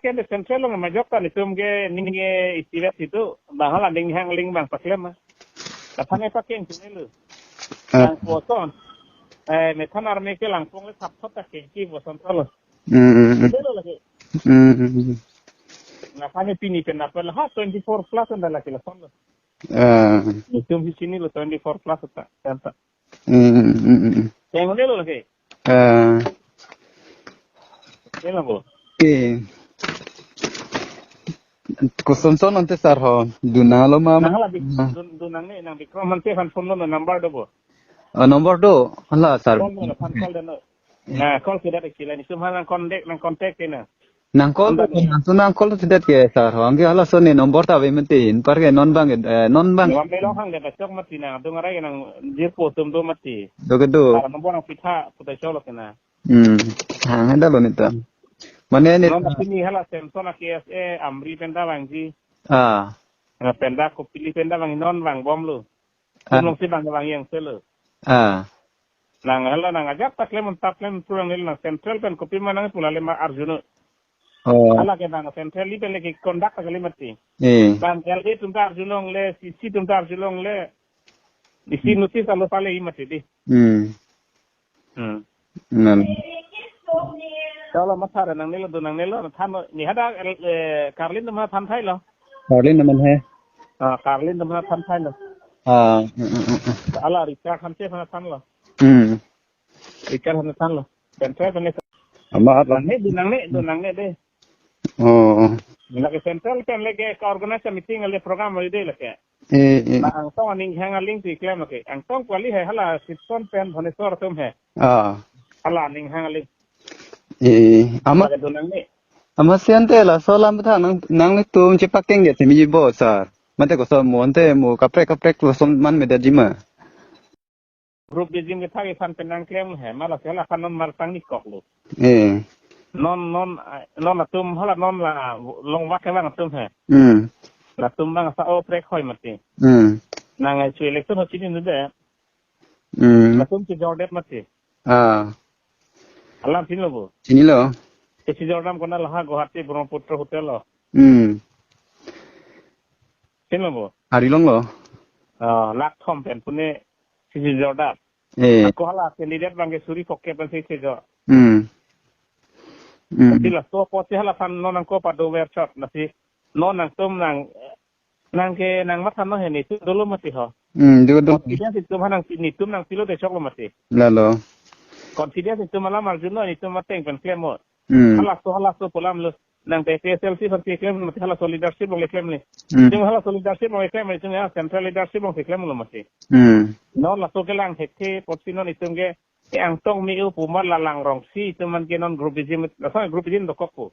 cái được central luôn mà dốc cái tôm cái ninh cái istilah itu bahang là ninh hang ling bang paklem màแต่ท่านไอ้พักเก่งถึงได้เลยหลังหัวต้นในท่านอารมณ์ก็หลังพงเลยทับทอดตะเกียงกี้หัวต้นตลอดได้เลยนะท่านไอ้ปีนี้เป็นนับเป็นละ24 plus นั่นแหละที่ละส่วนเลยitu di sini lo 24 plus tak tak yang mana lo lagi ini lah bu Kuson nanti sarho dunalo mama nang lagi dunang ni nang dikrom nanti kan phone lo number do bu nomor do hala sar phone lo pan call dan nah call tidak istilah ni cuma nang contact ni nang call tidak ke sarho angge hala sone nomor ta bementin par ke non bang Nang belong hang de besok mati nang dong arai nang dir potum do mati do kalau nombor nang pita putai colok kena hang ada lo nita mana ni non tapi ni hala Samsung na KSA Amri penda bangji na penda ko pilih penda bang non bang bom lu long si bang yang selo nang hala nang ajak taklem turang nil nang central pen kopi manang pulale ma Arjuna hala ke nang central li pen lagi kondak kali mati bang LA tum tar Arjuna le CC tum tar Arjuna le di sini sih kalau pale imati di nan kalau masalah nang nelo tham ni ada Karlin tu mana tham thai lo Karlin naman he Karlin tu mana tham thai lo ala Richard tham che mana tham lo Richard mana tham lo central kan ni amat lah ni dunang ni deh lagi central kan lagi ke organize meeting le program le deh lagi ang tong aning hang link ti claim lagi ang tong kuali hai hala sitson pen bhane sor tum hai hala aning hang link ama siante la solam tha nang le tum che pakeng ge semi bo sar mate ko so monte mo kaprek lo som man me da jima group de jim ke thagi fan penang claim hai mala sela kan non mar tang ni kok lo non atum hala non la long wak ke bang atum hai la tum bang sa o prek khoi mati nang ai chui election ho chini nude la tum chi jordet mati alam sini lo si Jordan kena lah Guwahati Brahmaputra hotel lo sini lo hari long lo lak thom pen pune si Jordan aku hala kandidat bang Suri Fokke pen si jo sila to po si hala fan non ko padu workshop nasi non nang tum nang ke nang mathan no he ni tu dulu mati ho dulu dia si tum nang ni tum nang silo de chok lo mati lalo consider si tum malam Arjuna ni tum mateng pen claim mo halas to pulam lu nang PSLC seperti claim mati halas leadership boleh claim ni jeung halas leadership boleh claim ni jeung central leadership boleh claim lu mati non la to kelang hekte porsinon itung ge ang tong mi u pumat lalang rong si teman ke non group izin do kokku